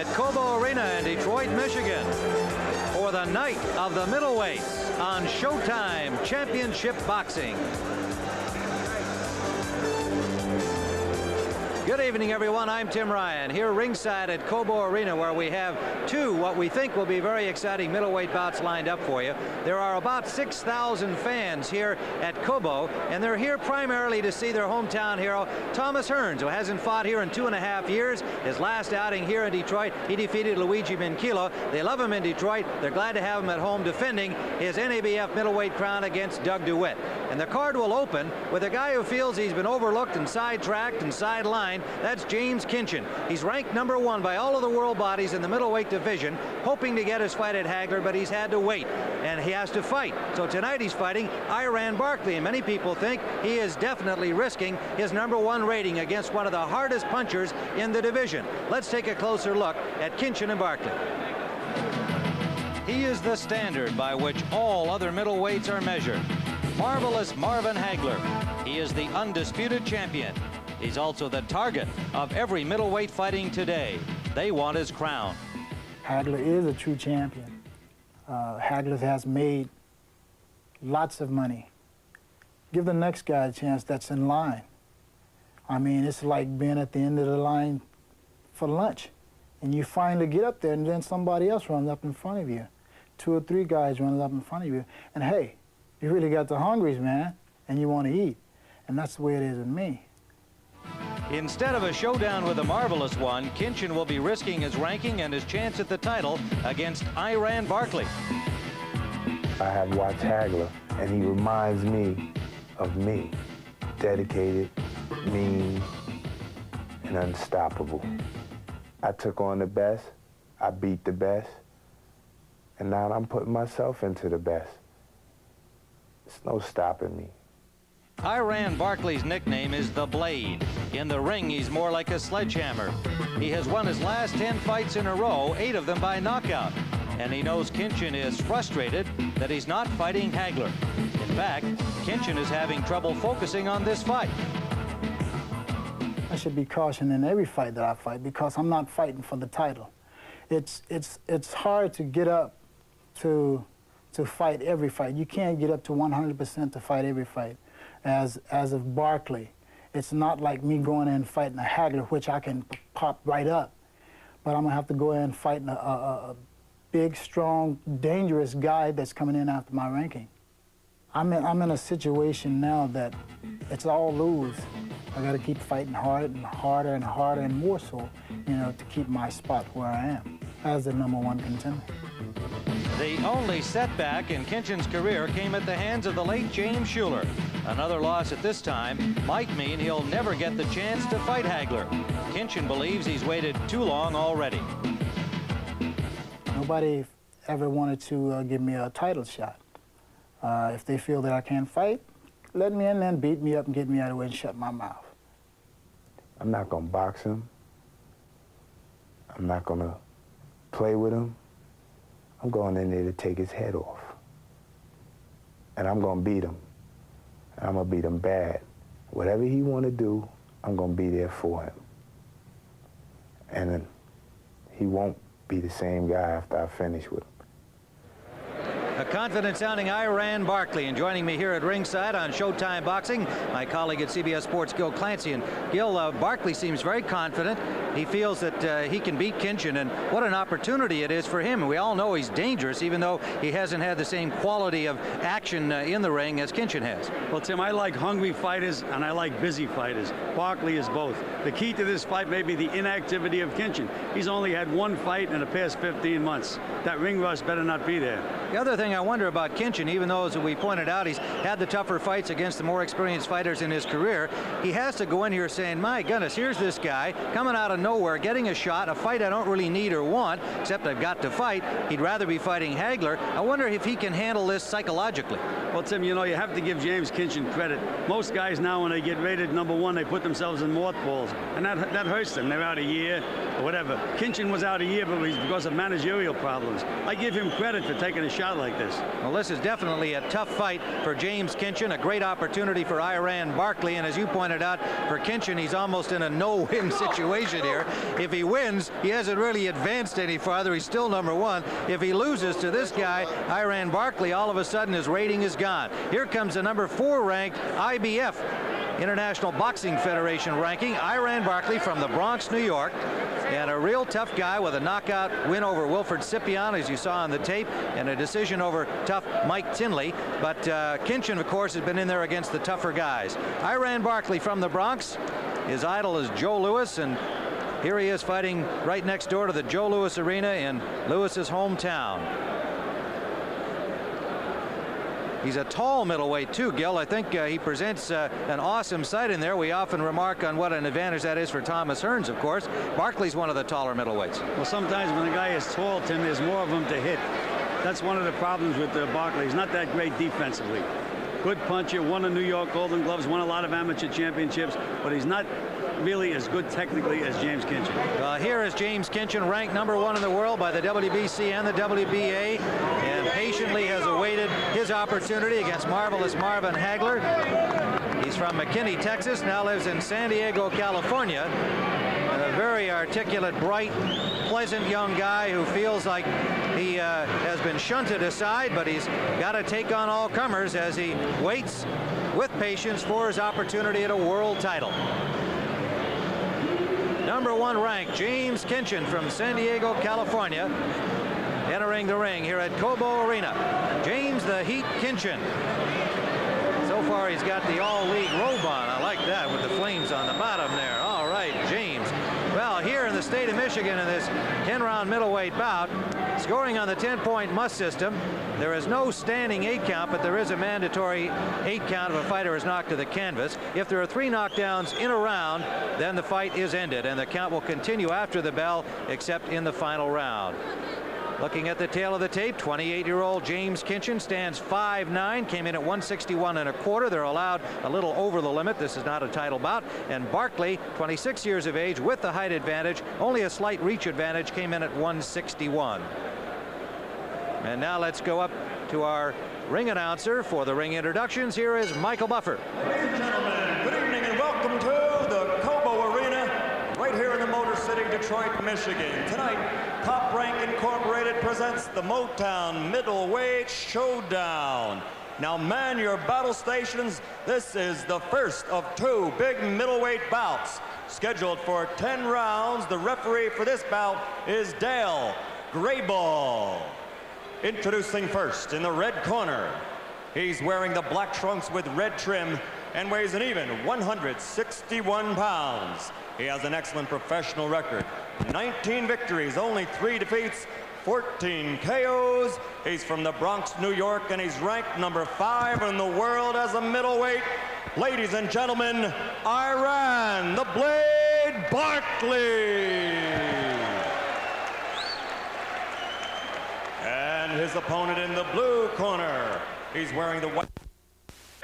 at Cobo Arena in Detroit, Michigan for the night of the middleweights on Showtime Championship Boxing. Good evening, everyone. I'm Tim Ryan here ringside at Cobo Arena, where we have two what we think will be very exciting middleweight bouts lined up for you. There are about 6,000 fans here at Cobo, and they're here primarily to see their hometown hero, Thomas Hearns, who hasn't fought here in 2.5 years. His last outing here in Detroit, he defeated Luigi Minquillo. They love him in Detroit. They're glad to have him at home defending his NABF middleweight crown against Doug DeWitt. And the card will open with a guy who feels he's been overlooked and sidetracked and sidelined. That's James Kinchen. He's ranked #1 by all of the world bodies in the middleweight division, hoping to get his fight at Hagler, but he's had to wait, and he has to fight. So tonight he's fighting Iran Barkley, and many people think he is definitely risking his #1 rating against one of the hardest punchers in the division. Let's take a closer look at Kinchen and Barkley. He is the standard by which all other middleweights are measured. Marvelous Marvin Hagler. He is the undisputed champion. He's also the target of every middleweight fighting today. They want his crown. Hagler is a true champion. Hagler has made lots of money. Give the next guy a chance that's in line. I mean, it's like being at the end of the line for lunch, and you finally get up there, and then somebody else runs up in front of you. 2 or 3 guys run up in front of you, and hey, you really got the hungries, man, and you want to eat. And that's the way it is with me. Instead of a showdown with the marvelous one, Kinchen will be risking his ranking and his chance at the title against Iran Barkley. I have watched Hagler, and he reminds me of me. Dedicated, mean, and unstoppable. I took on the best, I beat the best, and now I'm putting myself into the best. There's no stopping me. Iran Barkley's nickname is The Blade. In the ring, he's more like a sledgehammer. He has won his last 10 fights in a row, 8 of them by knockout. And he knows Kinchen is frustrated that he's not fighting Hagler. In fact, Kinchen is having trouble focusing on this fight. I should be cautioned in every fight that I fight, because I'm not fighting for the title. It's hard to get up to fight every fight. You can't get up to 100% to fight every fight. As of Barkley, it's not like me going in and fighting a Hagler, which I can pop right up. But I'm gonna have to go in and fight a big, strong, dangerous guy that's coming in after my ranking. I'm in a situation now that it's all lose. I gotta keep fighting hard and harder and harder and more so, you know, to keep my spot where I am as the #1 contender. The only setback in Kinchen's career came at the hands of the late James Shuler. Another loss at this time might mean he'll never get the chance to fight Hagler. Kinchen believes he's waited too long already. Nobody ever wanted to give me a title shot. If they feel that I can't fight, let me in there and beat me up and get me out of the way and shut my mouth. I'm not gonna box him. I'm not gonna play with him. I'm going in there to take his head off. And I'm gonna beat him. And I'm gonna beat him bad. Whatever he wanna do, I'm gonna be there for him. And then he won't be the same guy after I finish with him. A confident-sounding Iran Barkley, and joining me here at ringside on Showtime Boxing, my colleague at CBS Sports, Gil Clancy. And Gil, Barkley seems very confident. He feels that he can beat Kinchen, and what an opportunity it is for him. And we all know he's dangerous, even though he hasn't had the same quality of action in the ring as Kinchen has. Well, Tim, I like hungry fighters, and I like busy fighters. Barkley is both. The key to this fight may be the inactivity of Kinchen. He's only had 1 fight in the past 15 months. That ring rust better not be there. The other thing I wonder about Kinchen, even though, as we pointed out, he's had the tougher fights against the more experienced fighters in his career, he has to go in here saying, my goodness, here's this guy coming out of nowhere, getting a shot, a fight I don't really need or want, except I've got to fight. He'd rather be fighting Hagler. I wonder if he can handle this psychologically. Well, Tim, you know, you have to give James Kinchen credit. Most guys now, when they get rated #1, they put themselves in mothballs, and that hurts them. They're out a year or whatever. Kinchen was out a year, but it was because of managerial problems. I give him credit for taking a shot like this. Well, this is definitely a tough fight for James Kinchen, a great opportunity for Iran Barkley, and as you pointed out, for Kinchen, he's almost in a no-win situation here. If he wins, he hasn't really advanced any farther. He's still #1. If he loses to this guy, Iran Barkley, all of a sudden his rating is gone. Here comes the #4 ranked IBF, International Boxing Federation ranking, Iran Barkley from the Bronx, New York, and a real tough guy with a knockout win over Wilfred Scipion, as you saw on the tape, and a decision over tough Mike Tinley. But Kinchen, of course, has been in there against the tougher guys. Iran Barkley from the Bronx. His idol is Joe Louis, and here he is fighting right next door to the Joe Louis Arena in Louis's hometown. He's a tall middleweight too, Gil. I think he presents an awesome sight in there. We often remark on what an advantage that is for Thomas Hearns, of course. Barkley's one of the taller middleweights. Well, sometimes when a guy is tall, Tim, there's more of him to hit. That's one of the problems with Barkley. He's not that great defensively. Good puncher, won a New York Golden Gloves, won a lot of amateur championships, but he's not really as good technically as James Kinchen. Here is James Kinchen, ranked #1 in the world by the WBC and the WBA, and patiently has awaited his opportunity against Marvelous Marvin Hagler. He's from McKinney, Texas, now lives in San Diego, California. A very articulate, bright, pleasant young guy who feels like he has been shunted aside, but he's got to take on all comers as he waits with patience for his opportunity at a world title. #1 ranked James Kinchen from San Diego, California, entering the ring here at Cobo Arena. James the Heat Kinchen. So far he's got the all-league robe on. I like that with the flames on the bottom there. All right, James. Well, here in the state of Michigan in this 10-round middleweight bout, scoring on the 10-point must system. There is no standing 8 count, but there is a mandatory 8 count if a fighter is knocked to the canvas. If there are 3 knockdowns in a round, then the fight is ended, and the count will continue after the bell, except in the final round. Looking at the tail of the tape, 28-year-old James Kinchen stands 5'9", came in at 161 1/4. They're allowed a little over the limit. This is not a title bout. And Barkley, 26 years of age, with the height advantage, only a slight reach advantage, came in at 161. And now let's go up to our ring announcer for the ring introductions. Here is Michael Buffer. Ladies and gentlemen, good evening and welcome to the Cobo Arena, right here in the Motor City, Detroit, Michigan. Tonight, Top Rank Incorporated presents the Motown Middleweight Showdown. Now man your battle stations. This is the first of 2 big middleweight bouts. Scheduled for 10 rounds, the referee for this bout is Dale Grayball. Introducing first in the red corner. He's wearing the black trunks with red trim and weighs an even 161 pounds. He has an excellent professional record. 19 victories, only 3 defeats, 14 KOs. He's from the Bronx, New York, and he's ranked #5 in the world as a middleweight. Ladies and gentlemen, Iran the Blade Barkley. And his opponent in the blue corner. He's wearing the white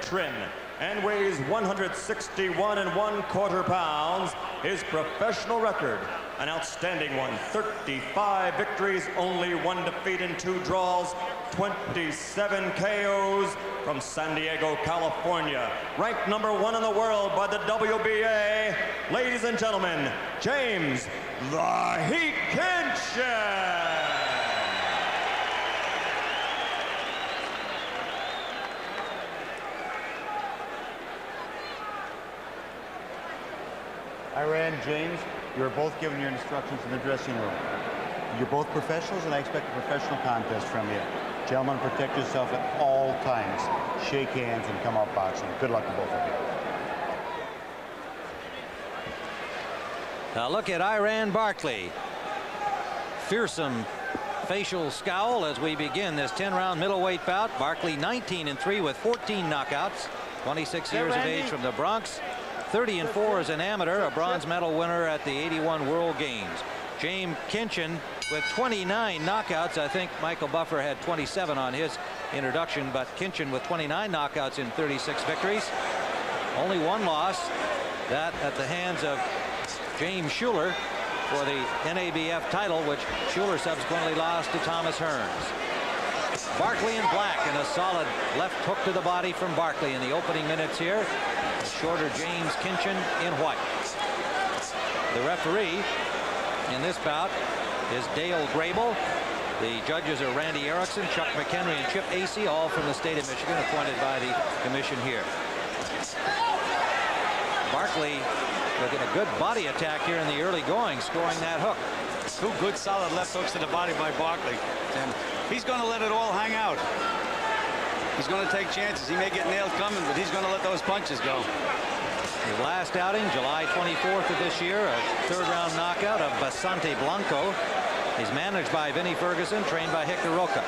trim and weighs 161 1/4 pounds. His professional record, an outstanding one, 35 victories, only 1 defeat and 2 draws, 27 KOs. From San Diego, California, ranked #1 in the world by the WBA. Ladies and gentlemen, James the Heat Kinchen. Iran, James, you were both given your instructions in the dressing room. You're both professionals, and I expect a professional contest from you. Gentlemen, protect yourself at all times. Shake hands and come out boxing. Good luck to both of you. Now look at Iran Barkley. Fearsome facial scowl as we begin this 10-round middleweight bout. Barkley 19-3 with 14 knockouts. 26 years of age from the Bronx. 30-4 as an amateur, a bronze medal winner at the '81 World Games. James Kinchen with 29 knockouts. I think Michael Buffer had 27 on his introduction, but Kinchen with 29 knockouts in 36 victories. Only one loss, that at the hands of James Schuler for the NABF title, which Schuler subsequently lost to Thomas Hearns. Barkley in black and a solid left hook to the body from Barkley in the opening minutes here. The shorter James Kinchen in white. The referee in this bout is Dale Grable. The judges are Randy Erickson, Chuck McHenry, and Chip Acey, all from the state of Michigan, appointed by the commission here. Barkley looking a good body attack here in the early going, scoring that hook. Two good solid left hooks to the body by Barkley. And he's going to let it all hang out. He's going to take chances. He may get nailed coming, but he's going to let those punches go. His last outing, July 24th of this year, a third-round knockout of Basante Blanco. He's managed by Vinnie Ferguson, trained by Hector Roca.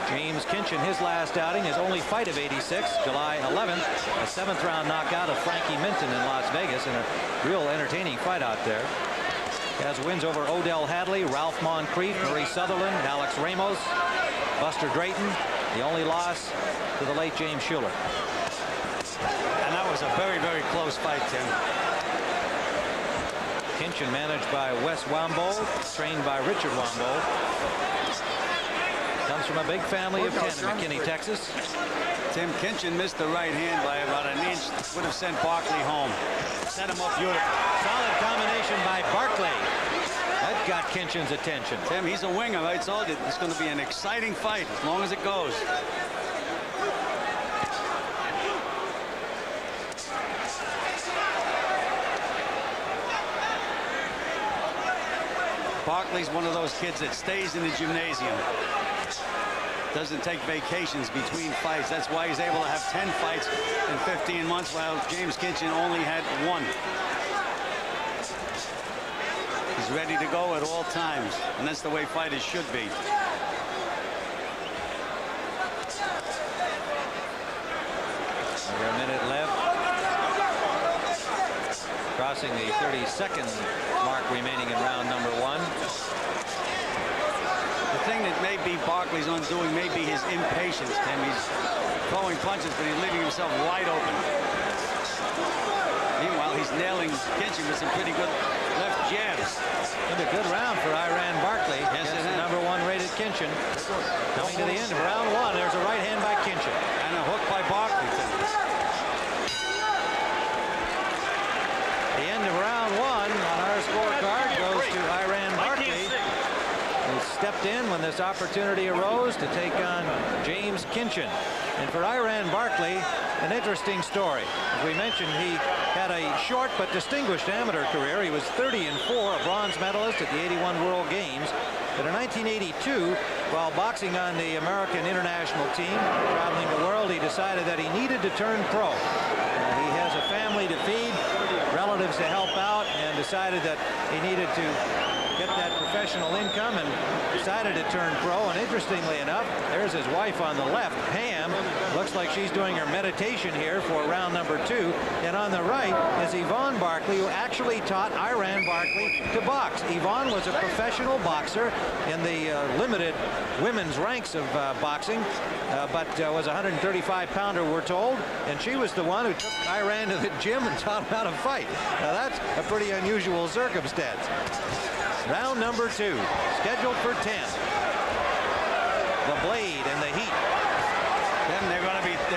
James Kinchen, his last outing, his only fight of '86, July 11th, a 7th-round knockout of Frankie Minton in Las Vegas, and a real entertaining fight out there. He has wins over Odell Hadley, Ralph Moncrief, Marie Sutherland, Alex Ramos, Buster Drayton. The only loss to the late James Schuler. And that was a very, very close fight, Tim. Kinchen managed by Wes Wambo, trained by Richard Wambo. Comes from a big family of 10 in McKinney, Texas. Tim, Kinchen missed the right hand by about an inch. Would have sent Barkley home. Set him up beautiful. Solid combination by Barkley. That got Kinchen's attention. Tim, he's a winger. I told you, it's going to be an exciting fight as long as it goes. Barkley's one of those kids that stays in the gymnasium. Doesn't take vacations between fights. That's why he's able to have 10 fights in 15 months, while James Kinchen only had 1. He's ready to go at all times, and that's the way fighters should be. Under a minute left. Crossing the 30-second mark remaining in round number 1. The thing that may be Barkley's undoing may be his impatience, Tim. He's throwing punches, but he's leaving himself wide open. Meanwhile, he's nailing Kinchen with some pretty good left jabs. And a good round for Iran Barkley. Yes, against the number 1 rated Kinchen. Coming to the end of round 1, there's a right hand by Kinchen. And a hook by Barkley, Tim. The end of round 1 on our scorecard goes to Iran Barkley, who stepped in when this opportunity arose to take on James Kinchen. And for Iran Barkley, an interesting story. As we mentioned, he had a short but distinguished amateur career. He was 30-4, a bronze medalist at the '81 World Games. But in 1982, while boxing on the American international team, traveling the world, he decided that he needed to turn pro. He has a family to feed, relatives to help out, and decided that he needed to get that professional income and decided to turn pro. And interestingly enough, there's his wife on the left, Pam. Looks like she's doing her meditation here for round number 2. And on the right is Yvonne Barkley, who actually taught Iran Barkley to box. Yvonne was a professional boxer in the limited women's ranks of boxing, but was a 135-pounder, we're told. And she was the one who took Iran to the gym and taught him how to fight. Now that's a pretty unusual circumstance. Round number 2, scheduled for 10. The blade and the heat. Then they're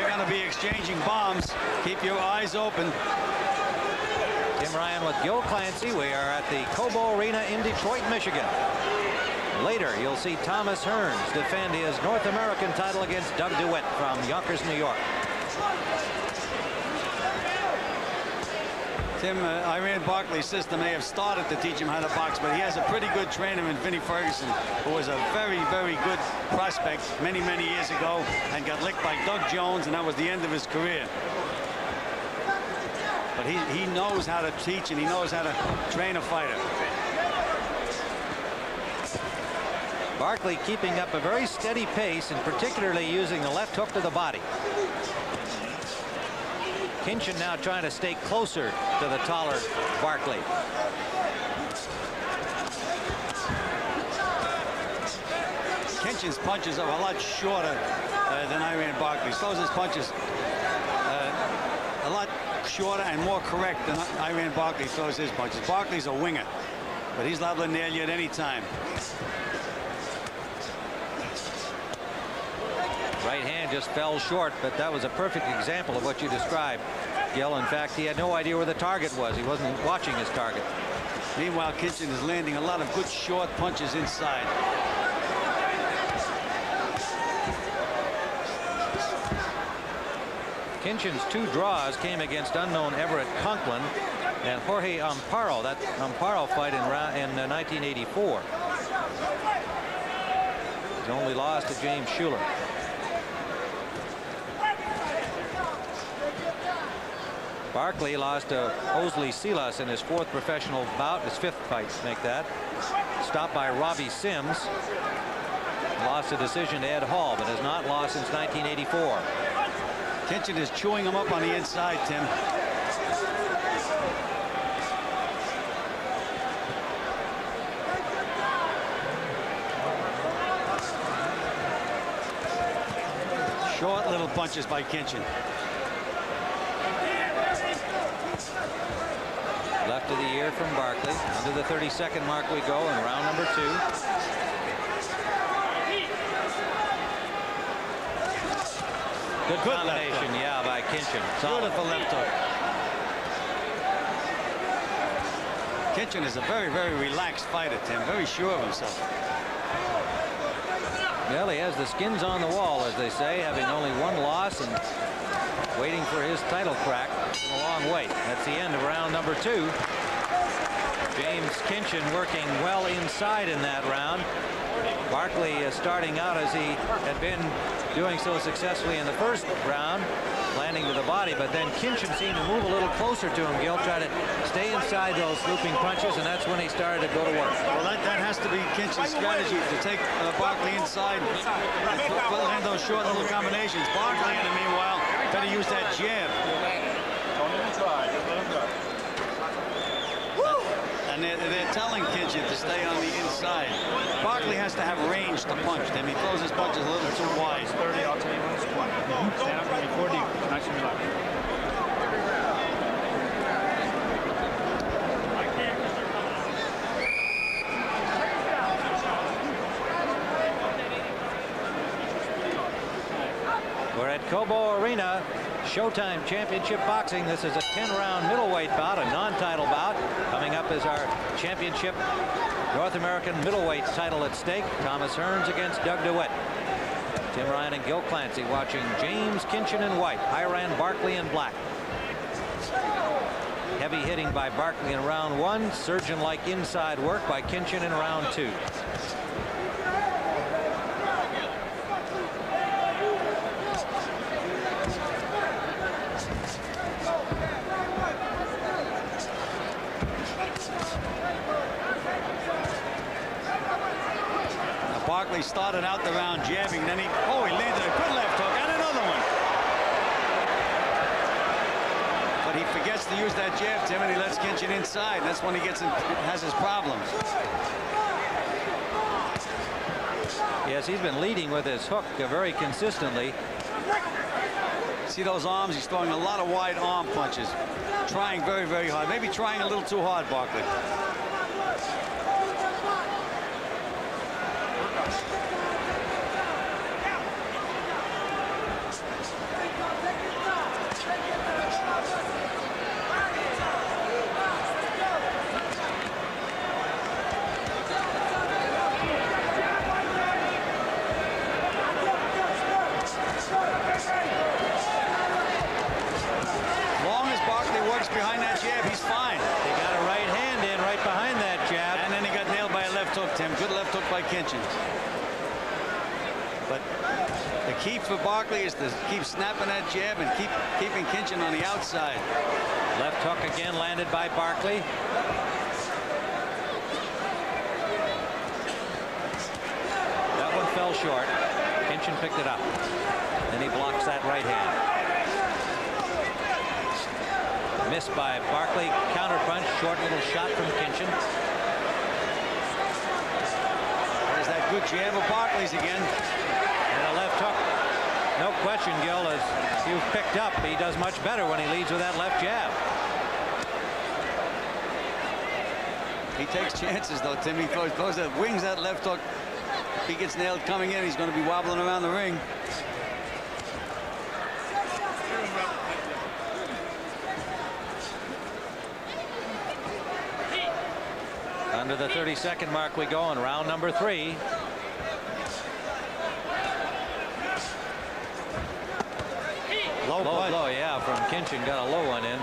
going to be exchanging bombs. Keep your eyes open. Tim Ryan with Gil Clancy. We are at the Cobo Arena in Detroit, Michigan. Later, you'll see Thomas Hearns defend his North American title against Doug DeWitt from Yonkers, New York. Tim, Iran Barkley's system may have started to teach him how to box, but he has a pretty good trainer in Vinnie Ferguson, who was a very, very good prospect many, many years ago and got licked by Doug Jones, and that was the end of his career. But he knows how to teach, and he knows how to train a fighter. Barkley keeping up a very steady pace, and particularly using the left hook to the body. Kinchen now trying to stay closer to the taller Barkley. Kinchen's punches are a lot shorter than Iran Barkley's. Throws his punches a lot shorter and more correct than Iran Barkley throws his punches. Barkley's a winger, but he's liable to nail you at any time. Right hand just fell short, but that was a perfect example of what you described, Gil. In fact, he had no idea where the target was. He wasn't watching his target. Meanwhile, Kinchen is landing a lot of good short punches inside. Kinchen's 2 draws came against unknown Everett Conklin and Jorge Amparo. That Amparo fight in 1984. He's only lost to James Schuler. Barkley lost to Osley Silas in his 4th professional bout, his 5th fight to make that. Stopped by Robbie Sims. Lost a decision to Ed Hall, but has not lost since 1984. Kinchen is chewing him up on the inside, Tim. Short little punches by Kinchen. Left of the ear from Barkley. Under the 30-second mark we go in round number 2. Good combination, yeah, by Kinchen. Beautiful left hook. Kinchen is a very, very relaxed fighter, Tim. Very sure of himself. Well, he has the skins on the wall, as they say, having only 1 loss and waiting for his title crack. A long wait. That's the end of round number 2. James Kinchen working well inside in that round. Barkley starting out as he had been doing so successfully in the first round, landing to the body, but then Kinchen seemed to move a little closer to him. Gil tried to stay inside those looping punches, and that's when he started to go to work. Well, that has to be Kinchen's strategy, to take Barkley inside and land those short little combinations. Barkley, in the meanwhile, better use that jab. Don't even try. Just let him go. And they're telling Kinchen to stay on the inside. Barkley has to have range to punch. Then he throws his punches a little too wide. 30, I'll tell you when it's 20. Stand up for me, 40. Nice and relaxed. We're at Cobo Arena, Showtime Championship Boxing. This is a 10-round middleweight bout, a non-title bout. Coming up is our championship North American middleweight title at stake. Thomas Hearns against Doug DeWitt. Tim Ryan and Gil Clancy watching James Kinchen in white, Iran Barkley in black. Heavy hitting by Barkley in round 1. Surgeon-like inside work by Kinchen in round 2. Barkley started out the round jabbing, then he landed a good left hook and another one. But he forgets to use that jab, Tim, and he lets Kinchen inside. That's when he has his problems. Yes, he's been leading with his hook very consistently. See those arms? He's throwing a lot of wide arm punches. Trying very, very hard. Maybe trying a little too hard, Barkley. Behind that jab, he's fine. They got a right hand in right behind that jab. And then he got nailed by a left hook, Tim. Good left hook by Kinchen. But the key for Barkley is to keep snapping that jab and keeping Kinchen on the outside. Left hook again landed by Barkley. That one fell short. Kinchen picked it up. Then he blocks that right hand. Missed by Barkley. Counter punch. Short little shot from Kinchen. There's that good jab of Barkley's again. And a left hook. No question, Gil, as you've picked up, he does much better when he leads with that left jab. He takes chances, though, Tim. He throws that, wings that left hook. If he gets nailed coming in, he's going to be wobbling around the ring. Under the 30-second mark we go in round number 3. Low blow, yeah, from Kinchen. Got a low one in.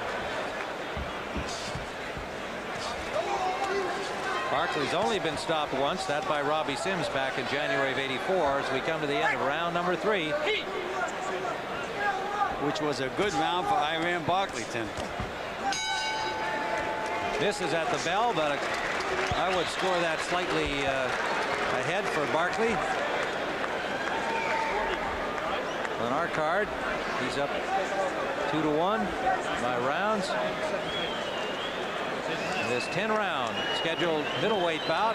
Barkley's only been stopped once, that by Robbie Sims back in January of '84, as we come to the end of round number 3. Which was a good round for Iran Barkley, Tim. This is at the bell, but I would score that slightly ahead for Barkley. On our card, he's up 2-1 by rounds. This 10-round scheduled middleweight bout,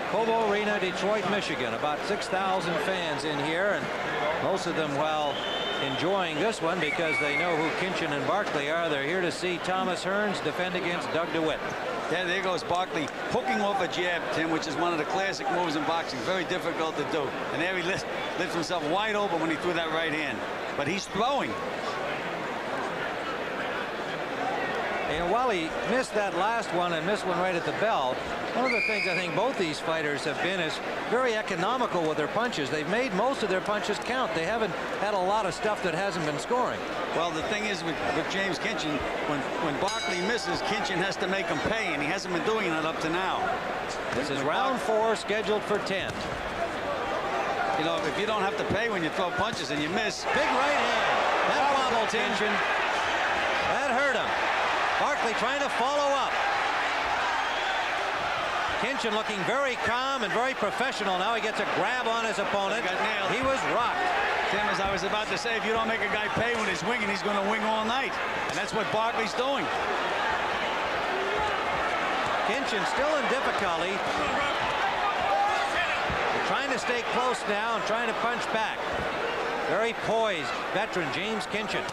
Cobo Arena, Detroit, Michigan. About 6,000 fans in here, and most of them, while enjoying this one because they know who Kinchen and Barkley are, they're here to see Thomas Hearns defend against Doug DeWitt. Yeah, there goes Barkley hooking off a jab, Tim, which is one of the classic moves in boxing. Very difficult to do. And there he lifts himself wide open when he threw that right hand. But he's throwing. You know, while he missed that last one and missed one right at the bell, one of the things I think both these fighters have been is very economical with their punches. They've made most of their punches count. They haven't had a lot of stuff that hasn't been scoring. Well, the thing is with James Kinchen, when Barkley misses, Kinchen has to make him pay, and he hasn't been doing that up to now. This is round 4, scheduled for 10. You know, if you don't have to pay when you throw punches and you miss. Big right hand. That wobbled Kinchen. That hurt him. Barkley trying to follow up. Kinchen looking very calm and very professional. Now he gets a grab on his opponent. Got nailed. He was rocked. Tim, as I was about to say, if you don't make a guy pay when he's winging, he's going to wing all night. And that's what Barkley's doing. Kinchen still in difficulty. They're trying to stay close now and trying to punch back. Very poised veteran James Kinchen.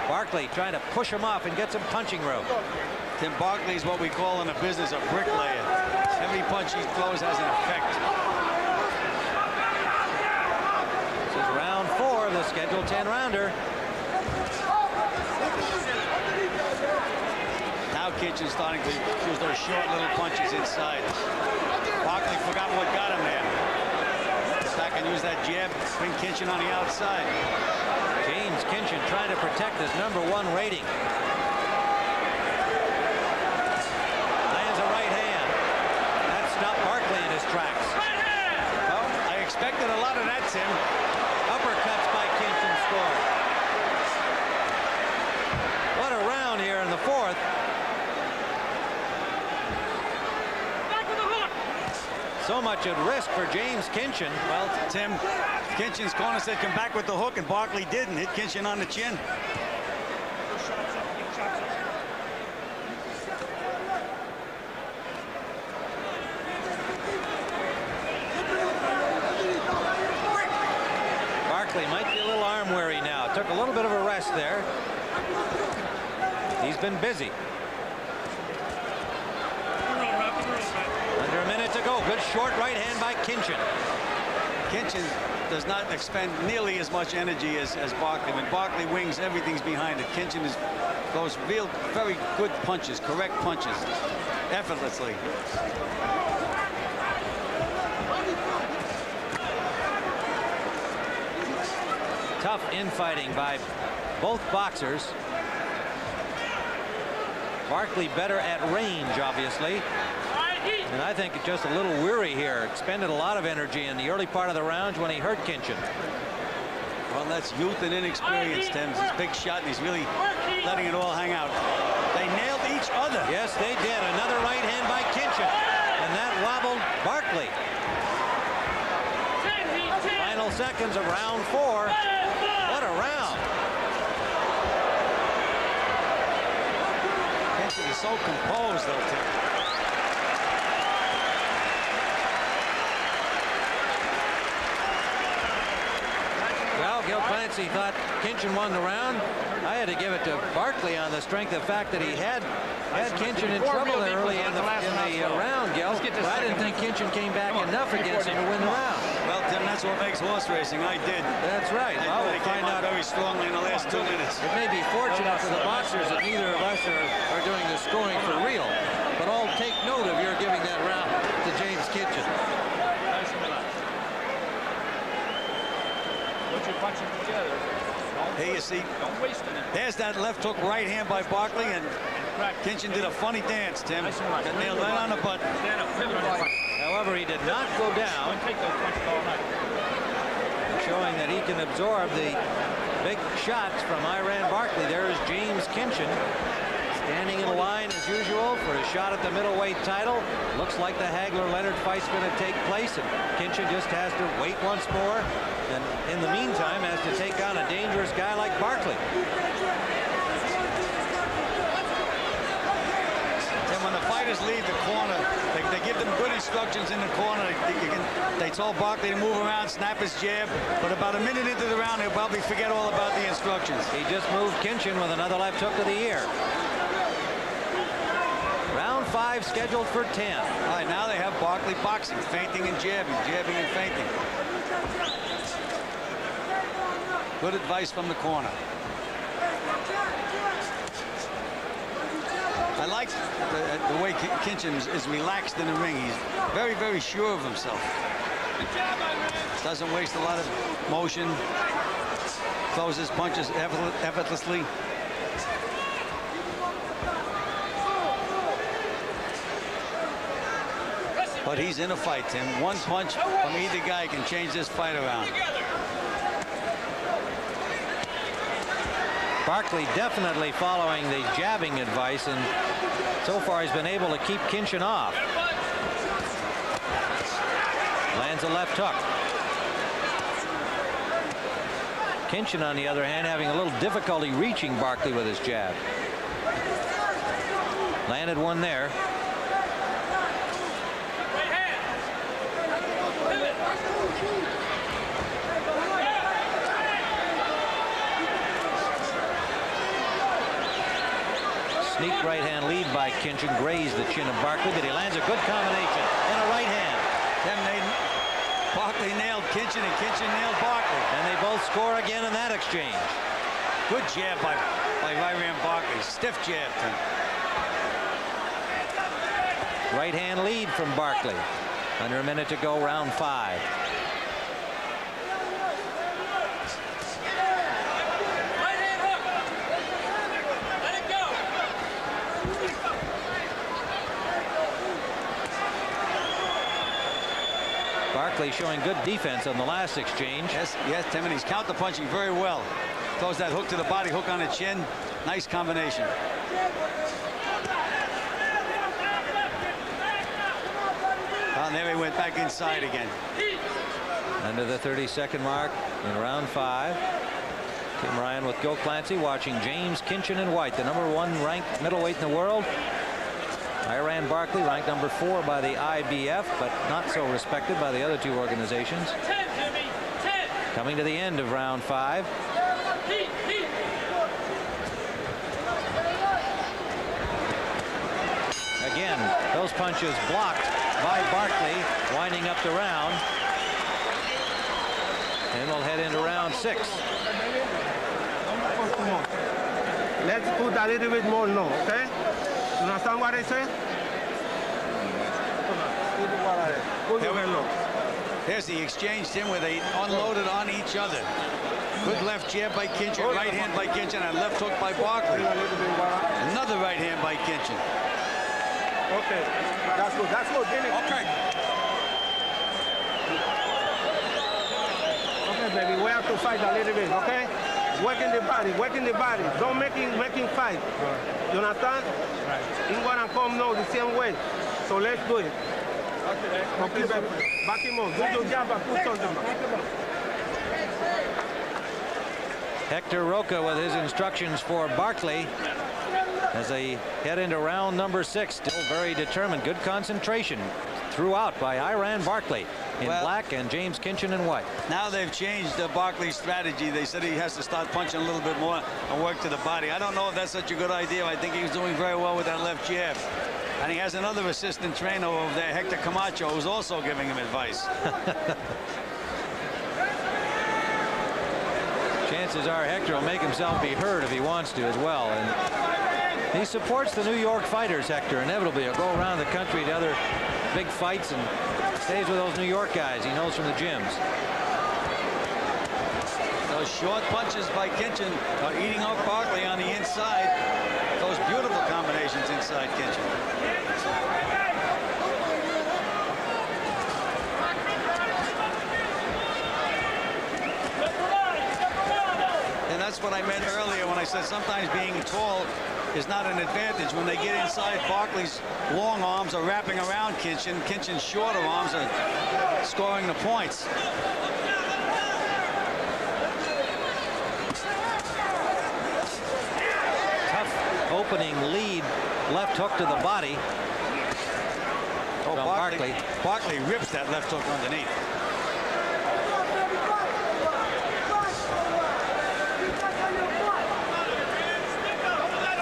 Barkley trying to push him off and get some punching rope. Tim, Barkley is what we call in the business a bricklayer. Every punch he throws has an effect. This is round 4 of the scheduled 10-rounder. Now Kinchen's starting to use those short little punches inside. Barkley forgot what got him there. Get back and use that jab, bring Kinchen on the outside. James Kinchen trying to protect his #1 rating. Lands a right hand. That stopped Barkley in his tracks. Well, I expected a lot of that, Tim. Uppercuts by Kinchen scored. What a round here in the 4th. So much at risk for James Kinchen. Well, Tim, Kinchen's corner said come back with the hook, and Barkley didn't. Hit Kinchen on the chin. Barkley might be a little arm weary now. Took a little bit of a rest there. He's been busy. Under a minute to go. Good short right hand by Kinchen. Kinchen does not expend nearly as much energy as Barkley. When Barkley wings, everything's behind it. Kinchen throws real, very good punches, correct punches, effortlessly. Tough infighting by both boxers. Barkley better at range, obviously. And I think just a little weary here. Expended a lot of energy in the early part of the rounds when he hurt Kinchen. Well, that's youth and inexperience, Tim. He's a big shot, and he's really letting it all hang out. They nailed each other. Yes, they did. Another right hand by Kinchen. And that wobbled Barkley. Final seconds of round 4. What a round. Clancy thought Kinchen won the round. I had to give it to Barkley on the strength of the fact that he had Kinchen in trouble early in the round, Gil. But I didn't think Kinchen came back enough against him to win the round. Well, Tim, that's what makes horse racing. I did. That's right. I We'll find out very strongly in the last 2 minutes. It may be fortunate for the boxers that neither of us are doing the scoring for real. But I'll take note of your giving that round to James Kinchen. Put your punches together. Hey, you see, Don't waste it. there's that left hook right hand by Barkley, and Kinchen did a funny dance, Tim. Got nailed right on the button. Stand up, pivot on your punch. However, he did not go down, Take those punches all night. showing that he can absorb the big shots from Iran Barkley. There is James Kinchen, standing in line as usual for a shot at the middleweight title. Looks like the Hagler-Leonard fight's going to take place, and Kinchen just has to wait once more, and in the meantime has to take on a dangerous guy like Barkley. And when the fighters leave the corner, they give them good instructions in the corner. They told Barkley to move around, snap his jab, but about a minute into the round, he'll probably forget all about the instructions. He just moved Kinchen with another left hook of the ear. Round 5 scheduled for 10. All right, now they have Barkley boxing, feinting and jabbing and feinting. Good advice from the corner. I like the way Kinchen is relaxed in the ring. He's very, very sure of himself. Doesn't waste a lot of motion. Throws his punches effortlessly. But he's in a fight, Tim. One punch from either guy can change this fight around. Barkley definitely following the jabbing advice, and so far he's been able to keep Kinchen off. Lands a left hook. Kinchen, on the other hand, having a little difficulty reaching Barkley with his jab. Landed one there. Sneak right hand lead by Kinchen, grazed the chin of Barkley, but he lands a good combination and a right hand. Then Barkley nailed Kinchen and Kinchen nailed Barkley. And they both score again in that exchange. Good jab by Iran Barkley. Stiff jab, Tim. Right hand lead from Barkley. Under a minute to go, round 5. Barkley showing good defense on the last exchange. Yes, Tim, and he's counter-punching very well. Throws that hook to the body, hook on the chin. Nice combination. And there he went back inside again. Under the 30-second mark in round 5. Tim Ryan with Gil Clancy watching James Kinchen in white, the #1 ranked middleweight in the world. Iran Barkley ranked #4 by the IBF, but not so respected by the other two organizations. Coming to the end of round 5. Again, those punches blocked by Barkley, winding up the round. And we'll head into round 6. Let's put a little bit more now, okay? You understand what I say? There's the exchange, Tim, where they unloaded on each other. Good left jab by Kinchen, right hand by Kinchen, and left hook by Barkley. Another right hand by Kinchen. Okay, that's good. That's good. Okay. Okay, baby, we have to fight a little bit, okay? Working the body, working the body. Don't making fight. You understand? Right. He's gonna come now the same way. So let's do it. Okay, baby. Back him on. Do your jab and put something back. Hector Roca with his instructions for Barkley as they head into round number 6. Still very determined. Good concentration throughout by Iran Barkley. in black and James Kinchen in white. Now they've changed Barkley's strategy. They said he has to start punching a little bit more and work to the body. I don't know if that's such a good idea. I think he's doing very well with that left jab. And he has another assistant trainer over there, Hector Camacho, who's also giving him advice. Chances are Hector will make himself be heard if he wants to as well. And he supports the New York fighters, Hector. Inevitably, he'll go around the country to other big fights and stays with those New York guys he knows from the gyms. Those short punches by Kinchen are eating up Barkley on the inside. Those beautiful combinations inside Kinchen. And that's what I meant earlier when I said sometimes being tall is not an advantage. When they get inside, Barkley's long arms are wrapping around Kinchen. Kinchen's shorter arms are scoring the points. Tough opening lead, left hook to the body. Oh, Barkley rips that left hook underneath.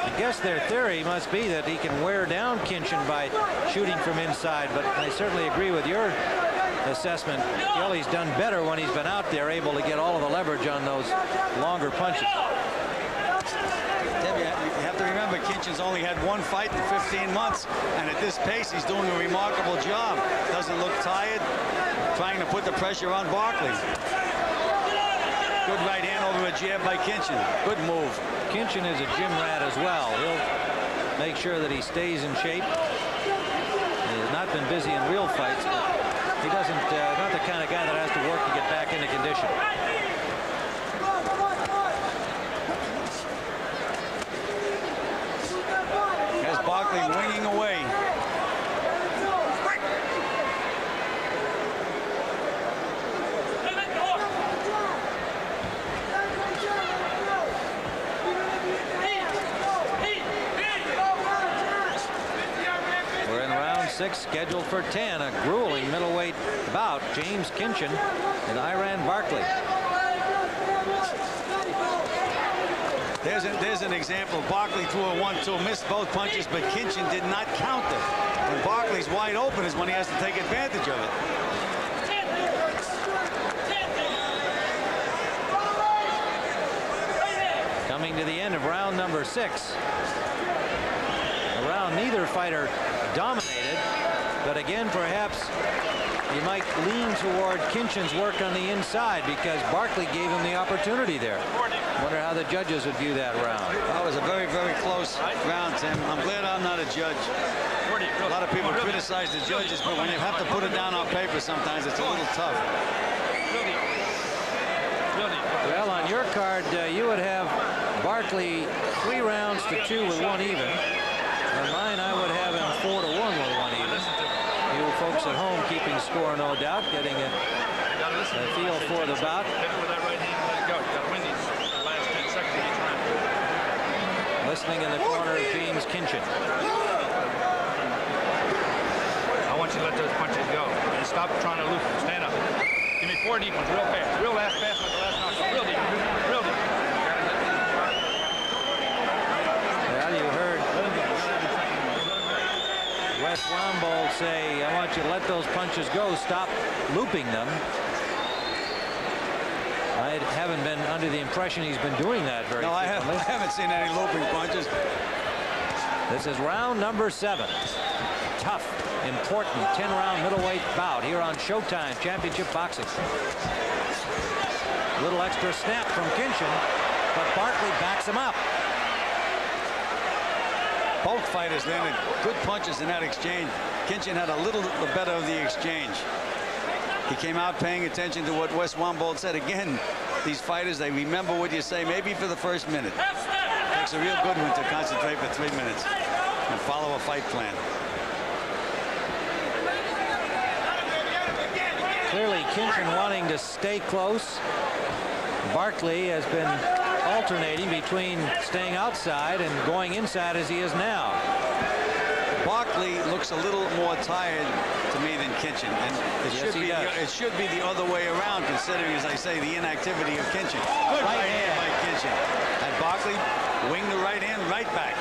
I guess their theory must be that he can wear down Kinchen by shooting from inside, but I certainly agree with your assessment. Gilly's done better when he's been out there, able to get all of the leverage on those longer punches. Tim, you have to remember, Kinchen's only had one fight in 15 months, and at this pace, he's doing a remarkable job. Doesn't look tired, trying to put the pressure on Barkley. Good right hand over a jab by Kinchen. Good move. Kinchen is a gym rat as well. He'll make sure that he stays in shape. He has not been busy in real fights, but he doesn't, not the kind of guy that has to work to get back into condition. There's Barkley winging away. We're in round 6, scheduled for 10. A grueling middleweight bout. James Kinchen and Iran Barkley. There's an example. Barkley threw a 1-2, missed both punches, but Kinchen did not counter. When Barkley's wide open is when he has to take advantage of it. Coming to the end of round number 6. A round neither fighter dominated, but again, perhaps you might lean toward Kinchen's work on the inside because Barkley gave him the opportunity there. Wonder how the judges would view that round. That was a very, very close round, Tim. I'm glad I'm not a judge. A lot of people criticize the judges, but when you have to put it down on paper, sometimes it's a little tough. Well, on your card, you would have Barkley 3 rounds to 2 with 1 even. On mine, I would have him 4 to 1 with 1 even. You folks at home keeping score, no doubt, getting a feel for the bout. Listening in the corner, James Kinchen. I want you to let those punches go. And stop trying to loop them. Stand up. Give me 4 deep ones real fast. Real fast like the last knockout. Real deep. Real deep. Well, you heard Wes Wambold say, I want you to let those punches go. Stop looping them. I haven't been under the impression he's been doing that very frequently. I haven't seen any looping punches. This is round number 7. Tough, important 10-round middleweight bout here on Showtime Championship Boxing. Little extra snap from Kinchen, but Barkley backs him up. Both fighters landed good punches in that exchange. Kinchen had a little better of the exchange. He came out paying attention to what Wes Wambold said. Again, these fighters, they remember what you say, maybe for the first minute. Takes a real good one to concentrate for 3 minutes and follow a fight plan. Clearly, Kinchen wanting to stay close. Barkley has been alternating between staying outside and going inside as he is now. Barkley looks a little more tired to me than Kinchen, and it should be the other way around, considering, as I say, the inactivity of Kinchen. Good right hand by Kinchen. And Barkley wing the right hand right back.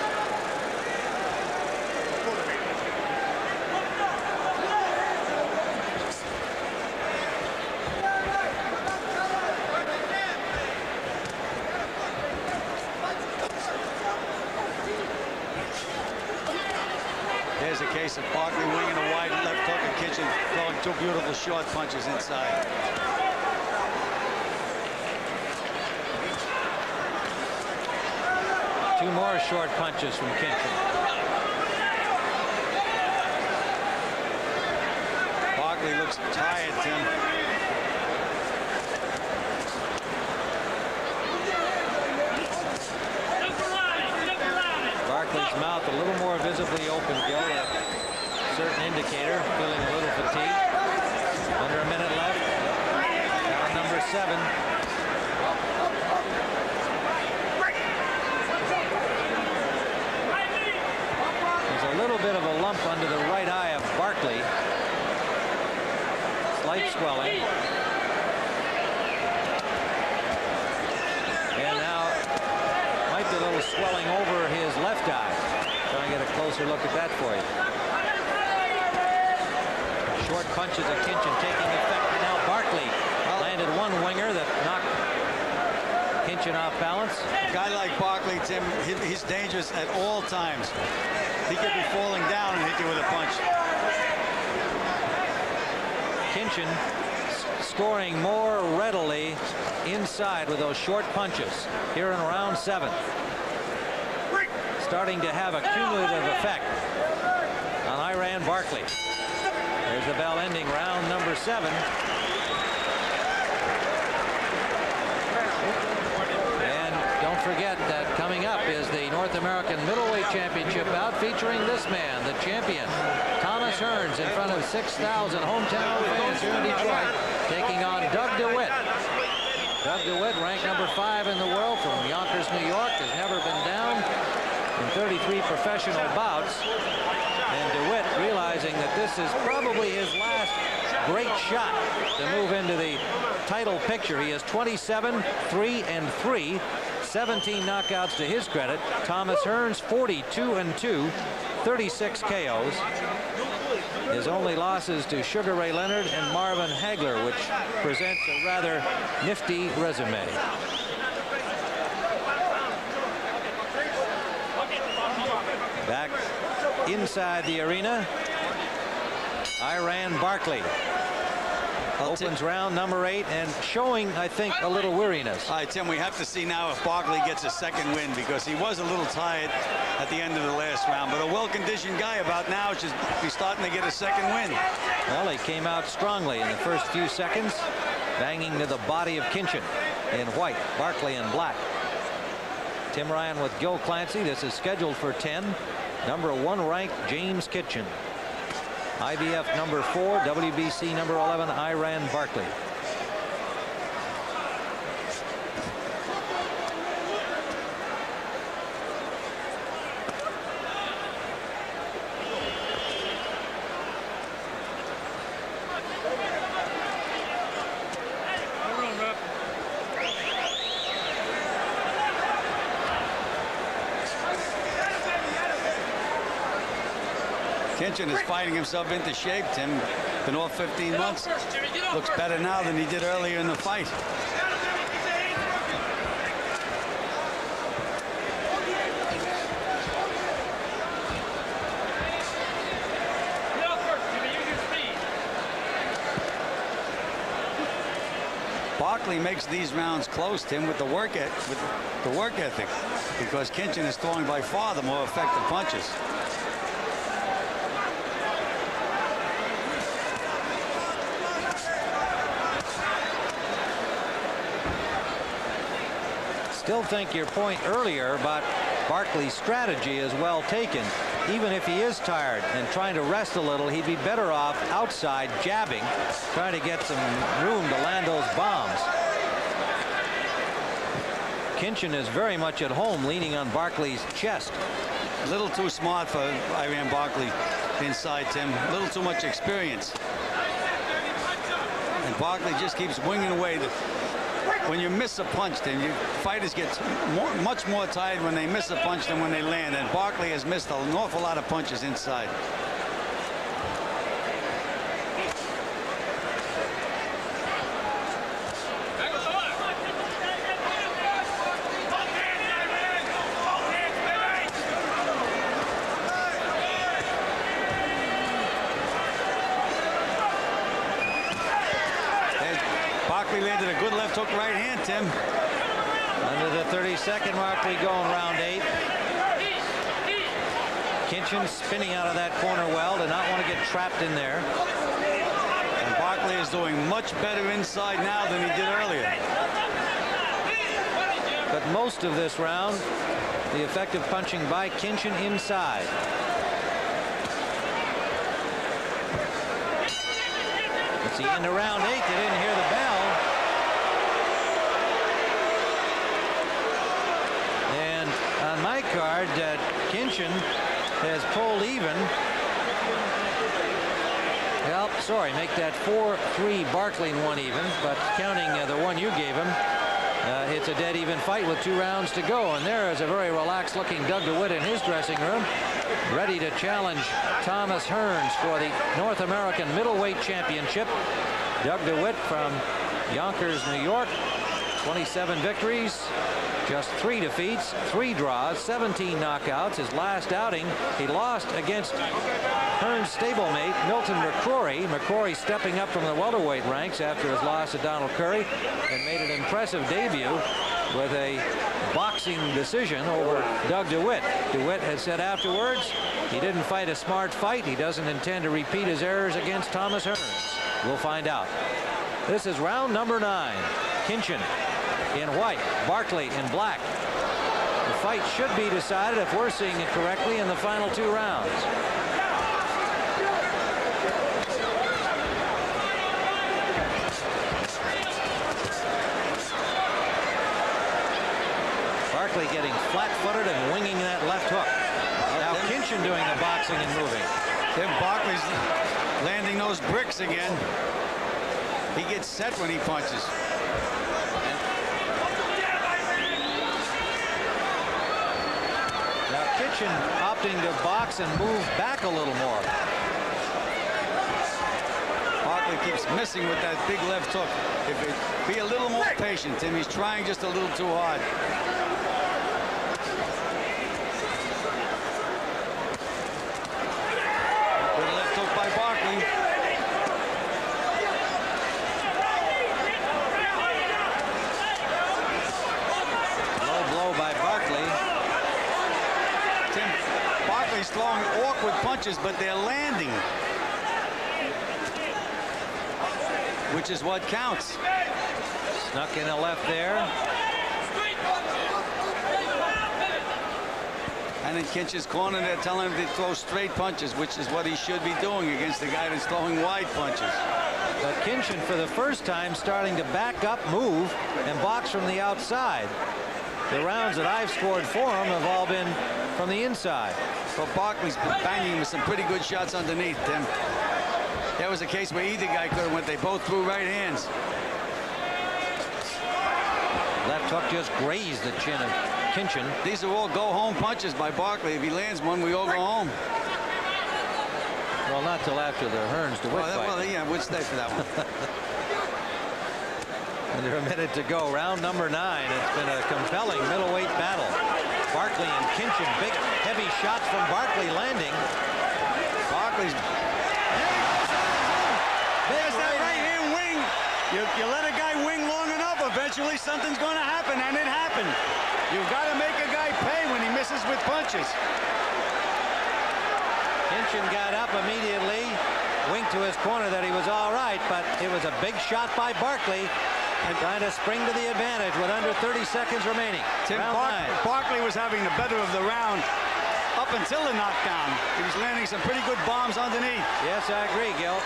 There's a case of Barkley winging a wide left hook and Kinchen throwing two beautiful short punches inside. Two more short punches from Kinchen. Barkley looks tired, Tim. Barkley's mouth a little more visibly open, Gil. A certain indicator, feeling a little fatigued. Under a minute left. Down number 7. There's a little bit of a lump under the right eye of Barkley. Slight swelling. And now might be a little swelling over his left eye. Try and get a closer look at that for you. Short punches of Kinchen taking effect. Now Barkley landed one winger that knocked Kinchen off balance. A guy like Barkley, Tim, he's dangerous at all times. He could be falling down and hit you with a punch. Kinchen scoring more readily inside with those short punches here in round 7. Starting to have a cumulative effect on Iran Barkley. There's the bell ending round number 7. And don't forget that coming up is the North American Middleweight Championship bout featuring this man, the champion, Thomas Hearns, in front of 6,000 hometown fans here in Detroit, taking on Doug DeWitt. Doug DeWitt, ranked number 5 in the world from Yonkers, New York, has never been down in 33 professional bouts. And DeWitt, realizing that this is probably his last great shot to move into the title picture. He is 27-3-3, 17 knockouts to his credit. Thomas Hearns 42-2, 36 KOs. His only losses to Sugar Ray Leonard and Marvin Hagler, which presents a rather nifty resume. Back inside the arena, Iran Barkley opens round number 8 and showing, I think, a little weariness. All right, Tim, we have to see now if Barkley gets a second win, because he was a little tired at the end of the last round, but a well-conditioned guy about now should be starting to get a second win. Well, he came out strongly in the first few seconds, banging to the body of Kinchen in white, Barkley in black. Tim Ryan with Gil Clancy. This is scheduled for 10. Number 1 ranked James Kinchen. IBF number 4, WBC number 11, Iran Barkley. Kinchen is fighting himself into shape, Tim. Been off 15 months. Looks better now than he did earlier in the fight. Barkley makes these rounds close, Tim, with the work ethic, because Kinchen is throwing by far the more effective punches. Still think your point earlier about Barkley's strategy is well taken. Even if he is tired and trying to rest a little, he'd be better off outside jabbing, trying to get some room to land those bombs. Kinchen is very much at home, leaning on Barkley's chest. A little too smart for Iran Barkley inside, Tim. A little too much experience. And Barkley just keeps winging away. When you miss a punch, then fighters get much more tired when they miss a punch than when they land. And Barkley has missed an awful lot of punches inside. Barkley landed a good left hook right hand, Tim. Under the 30-second mark, we go in round 8. Kinchen spinning out of that corner well, did not want to get trapped in there. And Barkley is doing much better inside now than he did earlier. But most of this round, the effective punching by Kinchen inside. It's the end of round 8. They didn't hear the bell. And on my card, Kinchen has pulled even. Well, sorry, make that 4-3 Barkley and 1 even, but counting the one you gave him, it's a dead even fight with 2 rounds to go. And there is a very relaxed looking Doug DeWitt in his dressing room, ready to challenge Thomas Hearns for the North American Middleweight Championship. Doug DeWitt from Yonkers, New York, 27 victories, just 3 defeats, 3 draws, 17 knockouts. His last outing, he lost against Hearns' stablemate Milton McCrory. McCrory stepping up from the welterweight ranks after his loss to Donald Curry and made an impressive debut with a boxing decision over Doug DeWitt. DeWitt has said afterwards he didn't fight a smart fight. He doesn't intend to repeat his errors against Thomas Hearns. We'll find out. This is round number 9. Kinchen in white, Barkley in black. The fight should be decided, if we're seeing it correctly, in the final 2 rounds. Barkley getting flat-footed and winging that left hook. Now Kinchen doing the boxing and moving. Tim Barkley's landing those bricks again. He gets set when he punches. Now Kinchen opting to box and move back a little more. Barkley keeps missing with that big left hook. If it be a little more patient, Tim, he's trying just a little too hard. Good left hook by Barkley. Low blow by Barkley. Tim, Barkley's throwing awkward punches, but they're landing, which is what counts. Snuck in a left there. And in Kinchen's corner, they're telling him to throw straight punches, which is what he should be doing against the guy that's throwing wide punches. But Kinchen, for the first time, starting to back up, move, and box from the outside. The rounds that I've scored for him have all been from the inside. But Barkley's been banging with some pretty good shots underneath, Tim. That was a case where either guy could have went. They both threw right hands. Left hook just grazed the chin of Kinchen. These are all go-home punches by Barkley. If he lands one, we all go home. Well, not till after the Hearns DeWitt fight. Well, yeah, we'll stay for that one. Under a minute to go. Round number 9. It's been a compelling middleweight battle. Barkley and Kinchen. Big, heavy shots from Barkley landing. Barkley's... There's that right-hand wing. You let a guy wing long enough, eventually something's going to happen, and it happened. You've got to make a guy pay when he misses with punches. Kinchen got up immediately, winked to his corner that he was all right, but it was a big shot by Barkley, and trying to spring to the advantage with under 30 seconds remaining. Tim, Barkley was having the better of the round up until the knockdown. He was landing some pretty good bombs underneath. Yes, I agree, Gil.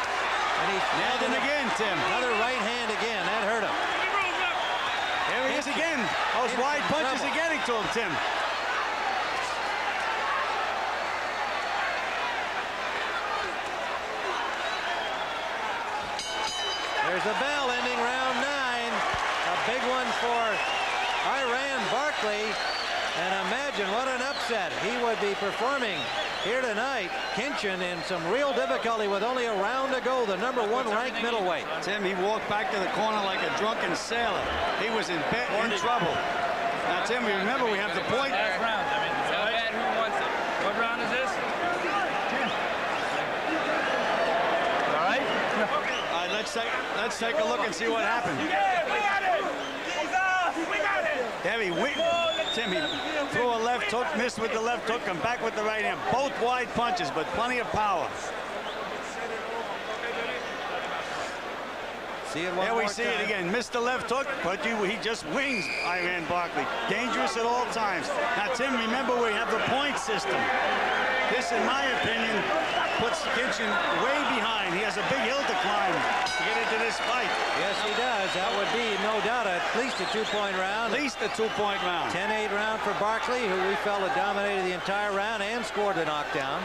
And he nailed him again, Tim. Another right hand again. That hurt him. There he is again. Those wide punches are getting to him, Tim. There's a bell ending round 9. A big one for Barkley. And imagine what an upset he would be performing here tonight. Kinchen in some real difficulty with only a round to go, the #1 ranked middleweight. Tim, he walked back to the corner like a drunken sailor. He was in trouble. Now, Tim, remember we have the point. Last round. I mean, tell Dad who wants it. What round is this? All right. All right, let's take a look and see what happened. Yeah, we got it. We got it. There Tim, he threw a left hook, missed with the left hook, come back with the right hand. Both wide punches, but plenty of power. See it there we see it again. Missed the left hook, but he just wings Barkley. Dangerous at all times. Now, Tim, remember we have the point system. This, in my opinion, puts Kinchen way behind. He has a big hill to climb to get into this fight. Yes, he does. That would be, no doubt, at least a 2-point round. At least a 2-point round. 10-8 round for Barkley, who we felt had dominated the entire round and scored a knockdown.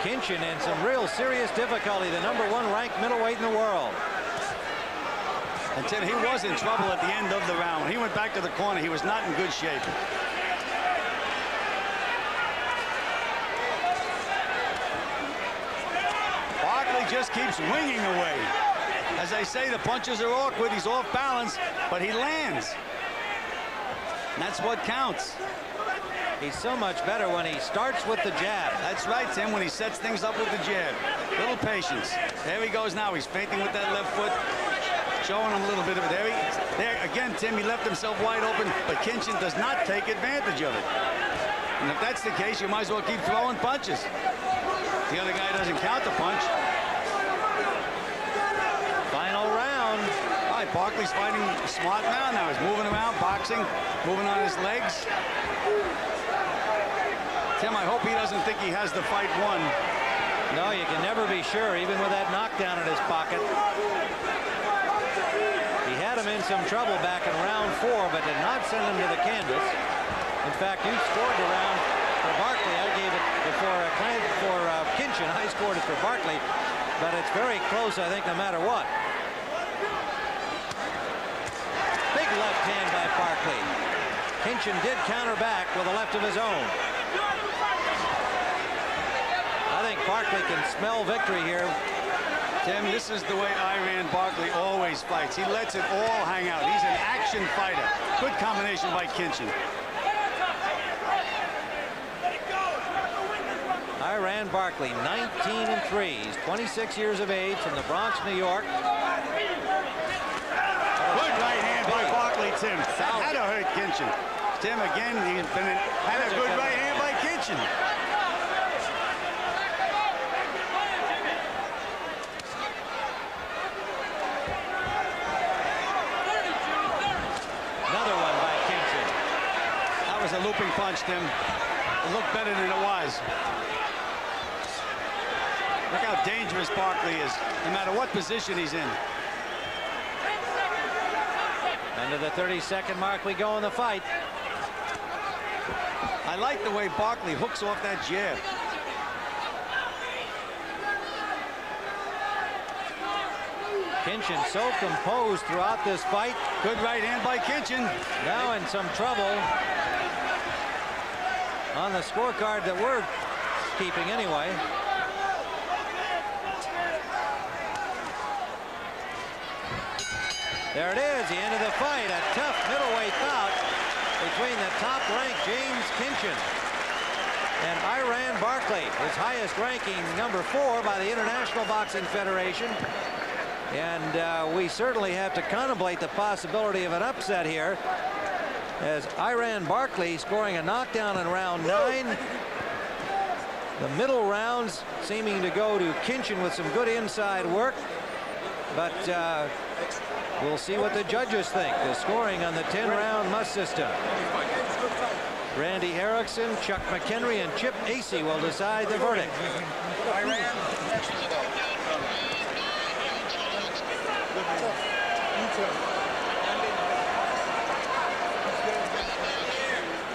Kinchen in some real serious difficulty, the #1 ranked middleweight in the world. And Tim, he was in trouble at the end of the round. When he went back to the corner, he was not in good shape. Barkley just keeps winging away. As I say, the punches are awkward. He's off balance, but he lands. And that's what counts. He's so much better when he starts with the jab. That's right, Tim, when he sets things up with the jab. Little patience. There he goes now. He's feinting with that left foot. Showing him a little bit of it. There again, Tim, he left himself wide open, but Kinchen does not take advantage of it. And if that's the case, you might as well keep throwing punches. The other guy doesn't count the punch. Final round. All right, Barkley's fighting smart now. He's moving around, boxing, moving on his legs. Tim, I hope he doesn't think he has the fight won. No, you can never be sure, even with that knockdown in his pocket. He had him in some trouble back in round 4, but did not send him to the canvas. In fact, you scored the round for Barkley. I gave it for Kinchen. I scored it for Barkley, but it's very close, I think, no matter what. Big left hand by Barkley. Kinchen did counter back with a left of his own. I think Barkley can smell victory here. Tim, this is the way Barkley always fights. He lets it all hang out. He's an action fighter. Good combination by Kinchen. Barkley, 19-3. He's 26 years of age, from the Bronx, New York. Good right hand by Barkley, Tim. That had to hurt Kinchen. Tim, again, he's had a good right hand by Kinchen. Another one by Kinchen. That was a looping punch, Tim. It looked better than it was. Look how dangerous Barkley is, no matter what position he's in. Under the 30-second mark, we go in the fight. I like the way Barkley hooks off that jab. Kinchen so composed throughout this fight. Good right hand by Kinchen. Now in some trouble on the scorecard that we're keeping anyway. There it is, the end of the fight. A tough middleweight bout between the top-ranked James Kinchen and Barkley, his highest ranking, number 4 by the International Boxing Federation. And we certainly have to contemplate the possibility of an upset here, as Barkley scoring a knockdown in round 9. The middle rounds seeming to go to Kinchen with some good inside work, but we'll see what the judges think. The scoring on the 10-round must system. Randy Erickson, Chuck McHenry, and Chip Acey will decide the verdict.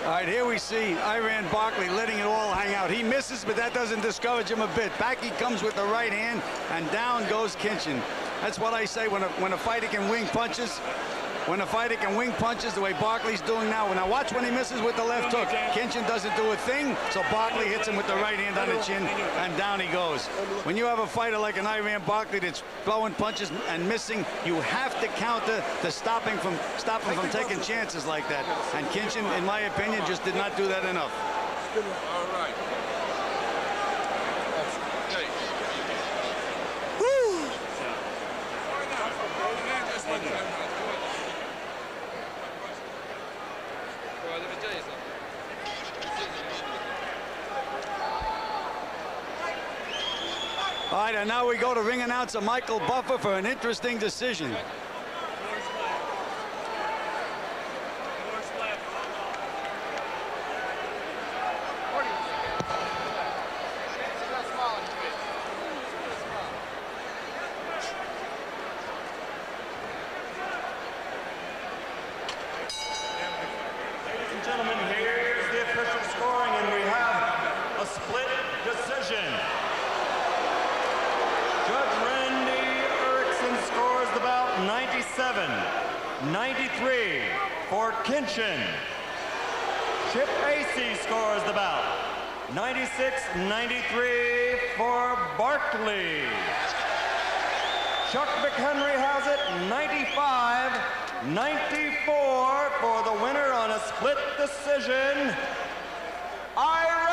All right, here we see Barkley letting it all hang out. He misses, but that doesn't discourage him a bit. Back he comes with the right hand, and down goes Kinchen. That's what I say when a fighter can wing punches. When a fighter can wing punches the way Barkley's doing now. Now watch when he misses with the left hook. Kinchen doesn't do a thing, so Barkley hits him with the right hand on the chin, and down he goes. When you have a fighter like an Iran Barkley that's throwing punches and missing, you have to counter to stop him from taking chances like that. And Kinchen, in my opinion, just did not do that enough. All right. All right, and now we go to ring announcer Michael Buffer for an interesting decision. Ladies and gentlemen, here's the official scoring, and we have a split decision. Judge Randy Erickson scores the bout 97-93 for Kinchen. Chip Acey scores the bout 96-93 for Barkley. Chuck McHenry has it 95-94 for the winner on a split decision, Iran.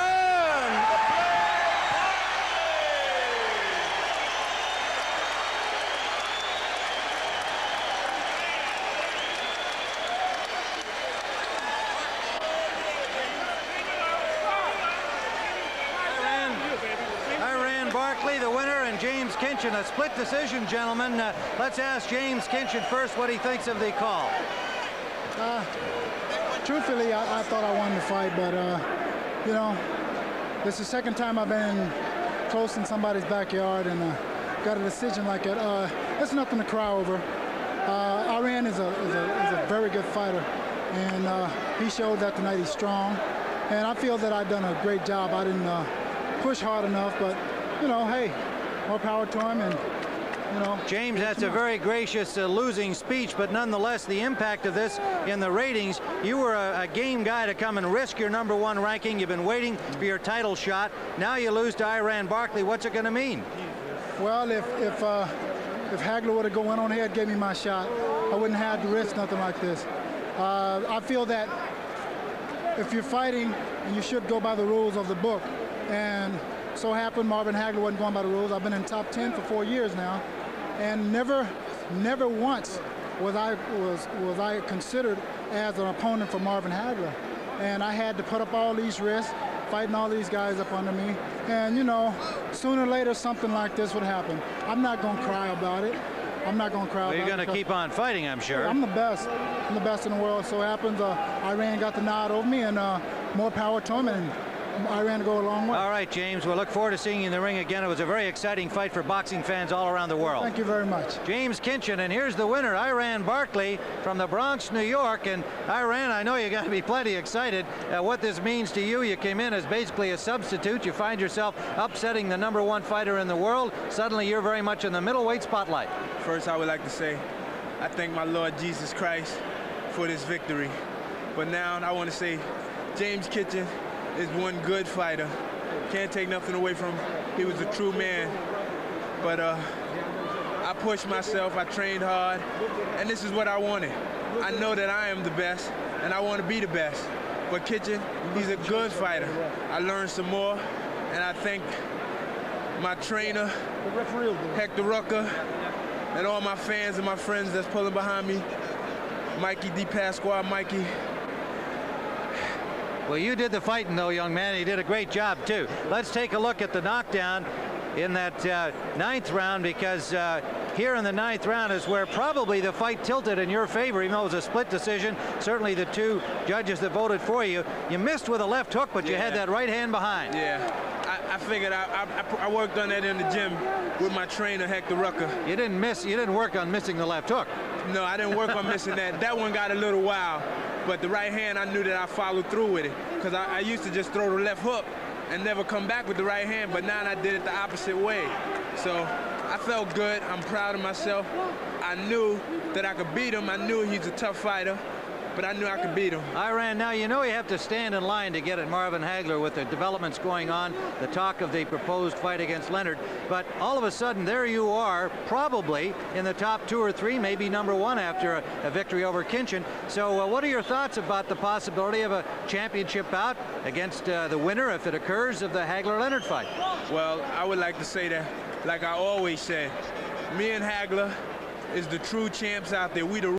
Barkley, the winner, and James Kinchen, a split decision, gentlemen. Let's ask James Kinchen first what he thinks of the call. Truthfully, I thought I won the fight, but, you know, this is the second time I've been close in somebody's backyard and got a decision like it. It's nothing to cry over. Iran is a very good fighter, and he showed that tonight. He's strong, and I feel that I've done a great job. I didn't push hard enough, but you know, hey, more power to him, and you know. James, that's a very gracious losing speech, but nonetheless, the impact of this in the ratings. You were a game guy to come and risk your #1 ranking. You've been waiting for your title shot. Now you lose to Iran Barkley. What's it going to mean? Well, if Hagler would have went on ahead and gave me my shot, I wouldn't have to risk nothing like this. I feel that if you're fighting, you should go by the rules of the book, and so happened Marvin Hagler wasn't going by the rules. I've been in top 10 for 4 years now, and never once was I considered as an opponent for Marvin Hagler. And I had to put up all these risks, fighting all these guys up under me. And you know, sooner or later something like this would happen. I'm not going to cry about it. I'm not going to cry about it. Well, you're going to keep on fighting, I'm sure. I'm the best. I'm the best in the world. So it happens Iran got the nod over me, and more power to him, and Iran to go a long way. All right, James, we'll look forward to seeing you in the ring again. It was a very exciting fight for boxing fans all around the world. Thank you very much. James Kinchen, and here's the winner, Iran Barkley from the Bronx, New York. And Iran, I know you got to be plenty excited what this means to you. You came in as basically a substitute. You find yourself upsetting the #1 fighter in the world. Suddenly you're very much in the middleweight spotlight. First, I would like to say I thank my Lord Jesus Christ for this victory. But now I want to say James Kinchen is one good fighter. Can't take nothing away from him. He was a true man. But I pushed myself, I trained hard, and this is what I wanted. I know that I am the best, and I want to be the best. But Kinchen, he's a good fighter. I learned some more, and I thank my trainer, Hector Rucker, and all my fans and my friends that's pulling behind me. Mikey D. Pasquale, Mikey. Well, you did the fighting, though, young man. You did a great job, too. Let's take a look at the knockdown in that 9th round, because here in the 9th round is where probably the fight tilted in your favor, even though it was a split decision. Certainly the 2 judges that voted for you. You missed with a left hook, but you had that right hand behind. Yeah, I figured I worked on that in the gym with my trainer, Hector Rucker. You didn't work on missing the left hook. No, I didn't work on missing that. That one got a little wild. But the right hand, I knew that I followed through with it, because I used to just throw the left hook and never come back with the right hand, but now I did it the opposite way. So I felt good. I'm proud of myself. I knew that I could beat him. I knew he's a tough fighter, but I knew I could beat him. Iran, now you know you have to stand in line to get at Marvin Hagler with the developments going on, the talk of the proposed fight against Leonard, but all of a sudden there you are, probably in the top 2 or 3, maybe #1 after a victory over Kinchen. So what are your thoughts about the possibility of a championship bout against the winner, if it occurs, of the Hagler-Leonard fight? Well, I would like to say that, like I always say, me and Hagler is the true champs out there. We the